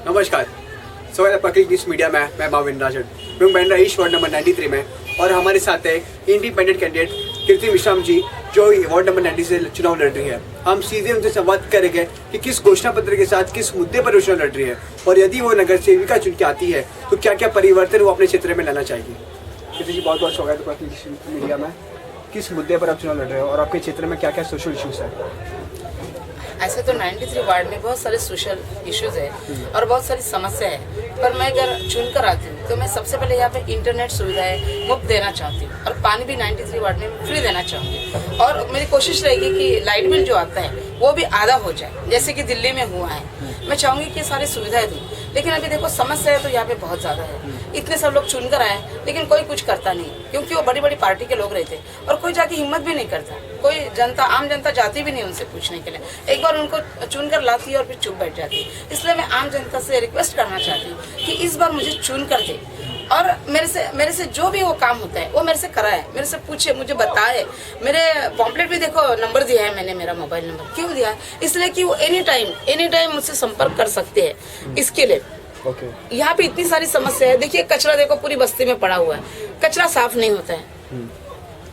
नमस्कार, स्वागत है आपका क्लिक न्यूज़ मीडिया में। मैं माविन राजन बन रहा ईस्ट वार्ड नंबर 93 में, और हमारे साथ है इंडिपेंडेंट कैंडिडेट कीर्ति मिश्राम जी, जो वार्ड नंबर 90 से चुनाव लड़ रही है। हम सीधे उनसे संवाद करेंगे कि किस घोषणा पत्र के साथ किस मुद्दे पर वो चुनाव लड़ रही है, और यदि वो नगर सेविका चुन के आती है तो क्या क्या परिवर्तन वो अपने क्षेत्र में लाना चाहेगी। कीर्ति जी, बहुत बहुत स्वागत है क्लिक न्यूज़ मीडिया में। किस मुद्दे पर आप चुनाव लड़ रहे हो और आपके क्षेत्र में क्या क्या सोशल इश्यूज है? ऐसे तो 93 वार्ड में बहुत सारे सोशल इश्यूज है और बहुत सारी समस्या है, पर मैं अगर चुन कर आती हूँ तो मैं सबसे पहले यहाँ पे इंटरनेट सुविधाएं मुफ्त देना चाहती हूँ, और पानी भी 93 वार्ड में फ्री देना चाहूँगी। और मेरी कोशिश रहेगी कि लाइट बिल जो आता है वो भी आधा हो जाए, जैसे कि दिल्ली में हुआ है। मैं चाहूँगी कि सारी सुविधाएं दूँ, लेकिन अभी देखो समस्या है तो यहाँ पे बहुत ज़्यादा है। इतने सब लोग चुन कर आए लेकिन कोई कुछ करता नहीं, क्योंकि वो बड़ी बड़ी पार्टी के लोग रहते और कोई जाके हिम्मत भी नहीं करता। कोई जनता, आम जनता जाती भी नहीं उनसे पूछने के लिए। एक बार उनको चुन कर लाती है और फिर चुप बैठ जाती है। इसलिए मैं आम जनता से रिक्वेस्ट करना चाहती हूँ कि इस बार मुझे चुन कर दे, और मेरे से जो भी वो काम होता है वो मेरे से कराए, मेरे से पूछे, मुझे बताए। मेरे पॉम्पलेट भी देखो, नंबर दिया है मैंने, मेरा मोबाइल नंबर क्यों दिया है, इसलिए कि वो एनी टाइम मुझसे संपर्क कर सकते हैं। इसके लिए यहाँ पे इतनी सारी समस्या है। देखिए, कचरा देखो पूरी बस्ती में पड़ा हुआ है, कचरा साफ नहीं होता है,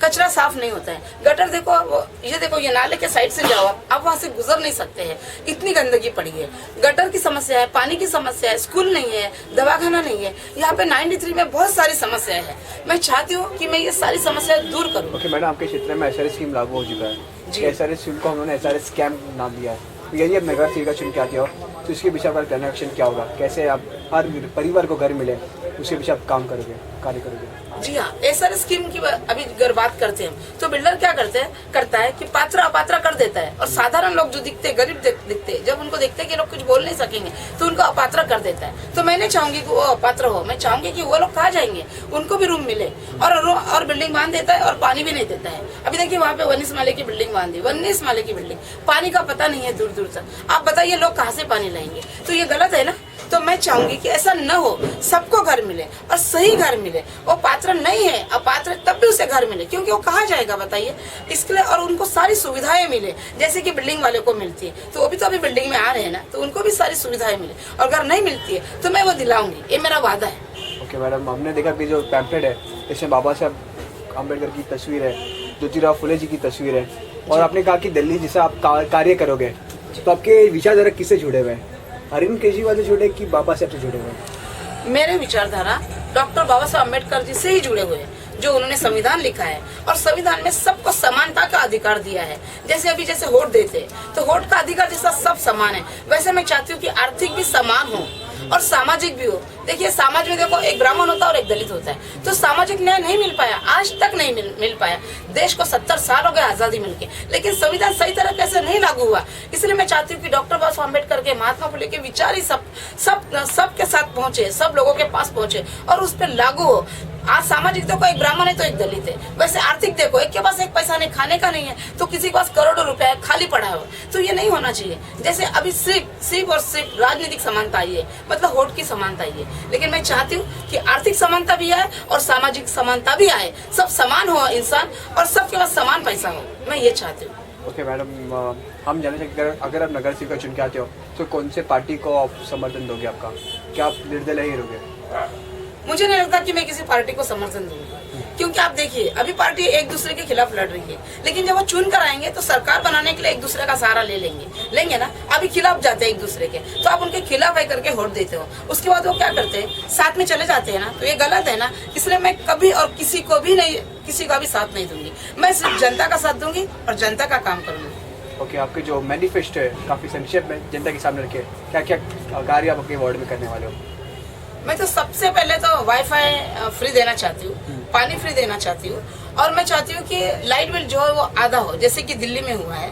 कचरा साफ नहीं होता है। गटर देखो, ये देखो, ये नाले के साइड से जाओ आप वहाँ से गुजर नहीं सकते हैं, इतनी गंदगी पड़ी है। गटर की समस्या है, पानी की समस्या है, स्कूल नहीं है, दवाखाना नहीं है। यहाँ पे 93 में बहुत सारी समस्याएं है। मैं चाहती हूँ कि मैं ये सारी समस्याएं दूर करूँ। ओके मैडम, आपके क्षेत्र में SRS स्कीम लागू हो चुका है। SRS स्कीम को उन्होंने SRS स्कैम नाम दिया है। तो यदि आप नगर सेविका चुन के आते हो तो इसके पीछे आपका प्लान एक्शन क्या होगा? कैसे आप हर परिवार को घर मिले उसके पीछे आप कार्य करोगे? जी हाँ, SRS स्कीम की अभी अगर बात करते हैं तो बिल्डर क्या करता है कि पात्र अपात्र कर देता है, और साधारण लोग जो दिखते, गरीब दिखते, जब उनको देखते हैं कि लोग कुछ बोल नहीं सकेंगे तो उनको अपात्र कर देता है। तो मैं नहीं चाहूंगी कि वो अपात्र हो, मैं चाहूंगी कि वो लोग कहाँ जाएंगे, उनको भी रूम मिले, और बिल्डिंग बांध देता है और पानी भी नहीं देता है। अभी देखिए, वहाँ पे 19 माले की बिल्डिंग बांधी, 19 माले की बिल्डिंग, पानी का पता नहीं है दूर दूर तक। आप बताइए लोग कहाँ से पानी लाएंगे? तो ये गलत है ना। तो मैं चाहूंगी कि ऐसा न हो, सबको घर मिले और सही घर मिले। वो पात्र नहीं है, अपात्र, तब भी उसे घर मिले, क्योंकि वो कहाँ जाएगा बताइए। इसके लिए, और उनको सारी सुविधाएं मिले जैसे कि बिल्डिंग वाले को मिलती है। तो वो भी तो अभी बिल्डिंग में आ रहे हैं ना, तो उनको भी सारी सुविधाएं मिले। और अगर नहीं मिलती है तो मैं वो दिलाऊंगी, ये मेरा वादा है। ओके मैडम, हमने देखा कि जो पैम्पलेट है इसमें बाबा साहब अम्बेडकर की तस्वीर है, ज्योतिराव फुले जी की तस्वीर है, और आपने कहा कि दिल्ली जैसा आप कार्य करोगे, तो आपके विचारधारा किससे जुड़े हुए हैं? अरविंद केजरीवाल से जुड़े कि बाबा साहब से जुड़े हुए हैं? मेरे विचारधारा डॉक्टर बाबा साहब अम्बेडकर जी से ही जुड़े हुए हैं, जो उन्होंने संविधान लिखा है, और संविधान में सबको समानता का अधिकार दिया है। जैसे वोट देते तो वोट का अधिकार जैसा सब समान है, वैसे मैं चाहती हूँ कि आर्थिक भी समान हो और सामाजिक भी हो। देखिए, समाज में देखो, एक ब्राह्मण होता है और एक दलित होता है, तो सामाजिक न्याय नहीं मिल पाया, आज तक नहीं मिल पाया। देश को 70 साल हो गए आजादी मिलके, लेकिन संविधान सही तरीके से नहीं लागू हुआ। इसलिए मैं चाहती हूँ कि डॉक्टर बाबा साहब अम्बेडकर के, महात्मा फुले के विचार ही सब के साथ पहुंचे, सब लोगों के पास पहुंचे और उस पर लागू हो। आज सामाजिक देखो, एक ब्राह्मण है तो एक दलित है, वैसे आर्थिक देखो, एक के पास एक पैसा नहीं, खाने का नहीं है, तो किसी के पास करोड़ों रुपया है, खाली पड़ा है। तो ये नहीं होना चाहिए। जैसे अभी सिर्फ और सिर्फ राजनीतिक समानता आई है, मतलब वोट की समानता आई है, लेकिन मैं चाहती हूँ कि आर्थिक समानता भी आए और सामाजिक समानता भी आए, सब समान हो इंसान, और सबके पास समान पैसा हो। मैं ये चाहती हूँ। ओके मैडम, हम जानना चाहते हैं, अगर आप नगर सेविका चुन के आते हो तो कौन से पार्टी को आप समर्थन दोगे? आपका क्या आप निर्दलीय ही रहोगे? मुझे नहीं लगता कि मैं किसी पार्टी को समर्थन दूंगी, क्योंकि आप देखिए, अभी पार्टी एक दूसरे के खिलाफ लड़ रही है, लेकिन जब वो चुन कर आएंगे तो सरकार बनाने के लिए एक दूसरे का सहारा लेंगे ना। अभी खिलाफ जाते हैं एक दूसरे के, तो आप उनके खिलाफ आकर के वोट देते हो, उसके बाद वो क्या करते हैं, साथ में चले जाते हैं ना, तो ये गलत है ना। इसलिए मैं कभी और किसी का भी साथ नहीं दूंगी। मैं सिर्फ जनता का साथ दूंगी और जनता का काम करूंगी। ओके, आपके जो मैनिफेस्टो है काफी संक्षेप में जनता के सामने रखे, क्या क्या कार्य आप अपने वार्ड में करने वाले हो? मैं तो सबसे पहले तो वाईफाई फ्री देना चाहती हूँ, पानी फ्री देना चाहती हूँ, और मैं चाहती हूँ कि लाइट बिल जो है वो आधा हो, जैसे कि दिल्ली में हुआ है।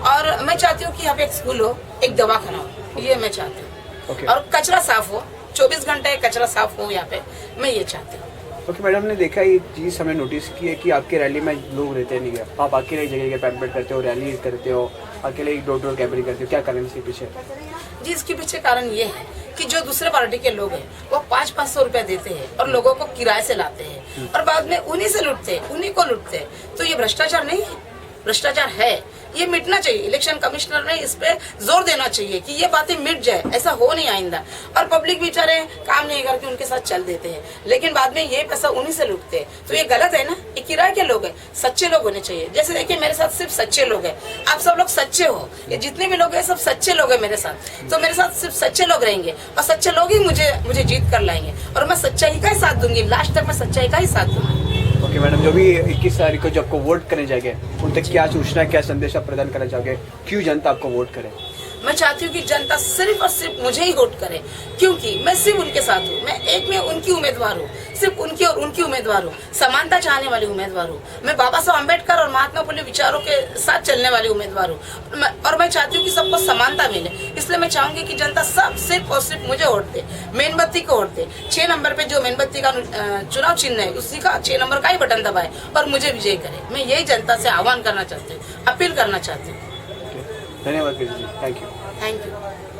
और मैं चाहती हूँ कि यहाँ पे एक स्कूल हो, एक दवाखाना हो, ये मैं चाहती हूँ। और कचरा साफ हो, 24 घंटे कचरा साफ हो यहाँ पे, मैं ये चाहती हूँ। ओके मैडम, ने देखा ये चीज़ हमने नोटिस की है कि आपके रैली में लोग रहते नहीं है, आप अकेले जगह जगह पैम्पलेट करते हो, रैली करते हो, अकेले डोर टू डोर कैमरे करते हो, क्या कारण इसके पीछे? जी, इसके पीछे कारण ये है कि जो दूसरे पार्टी के लोग हैं वो 500-500 रुपया देते हैं और लोगों को किराए से लाते हैं, और बाद में उन्हीं से लूटते हैं, उन्हीं को लूटते हैं। तो ये भ्रष्टाचार नहीं है? भ्रष्टाचार है, ये मिटना चाहिए। इलेक्शन कमिश्नर ने इस पे जोर देना चाहिए कि ये बातें मिट जाए, ऐसा हो नहीं आइंदा। और पब्लिक बेचारे काम नहीं करके उनके साथ चल देते हैं, लेकिन बाद में ये पैसा उन्हीं से लूटते हैं, तो ये गलत है ना। ये किराए के लोग हैं, सच्चे लोग होने चाहिए। जैसे देखिए मेरे साथ सिर्फ सच्चे लोग हैं, आप सब लोग सच्चे हो, ये जितने भी लोग हैं सब सच्चे लोग हैं मेरे साथ, तो मेरे साथ सिर्फ सच्चे लोग रहेंगे और सच्चे लोग ही मुझे जीत कर लाएंगे और मैं सच्चाई का ही साथ दूंगी, लास्ट तक मैं सच्चाई का ही साथ दूंगी। ओके मैडम, जो भी 21 तारीख को जो आपको वोट करने जाएंगे उन तक क्या सूचना, क्या संदेश आप प्रदान करना चाहोगे, क्यों जनता आपको वोट करे? मैं चाहती हूँ कि जनता सिर्फ और सिर्फ मुझे ही वोट करे, क्योंकि मैं सिर्फ उनके साथ हूँ, मैं एक में उनकी उम्मीदवार हूँ, सिर्फ उनकी और उनकी उम्मीदवार हूँ, समानता चाहने वाली उम्मीदवार हूँ। मैं बाबा साहब अम्बेडकर और महात्मा फुले विचारों के साथ चलने वाली उम्मीदवार हूँ और मैं चाहती हूँ कि सबको समानता मिले। इसलिए मैं चाहूंगी कि जनता सब सिर्फ और सिर्फ मुझे वोट दे, मेणबत्ती को वोट दे। 6 नंबर पे जो मेणबत्ती का चुनाव चिन्ह है उसी का 6 नंबर का ही बटन दबाए और मुझे विजयी करे। मैं यही जनता से आह्वान करना चाहती हूँ, अपील करना चाहती हूँ। धन्यवाद Krishna ji, thank you. Thank you.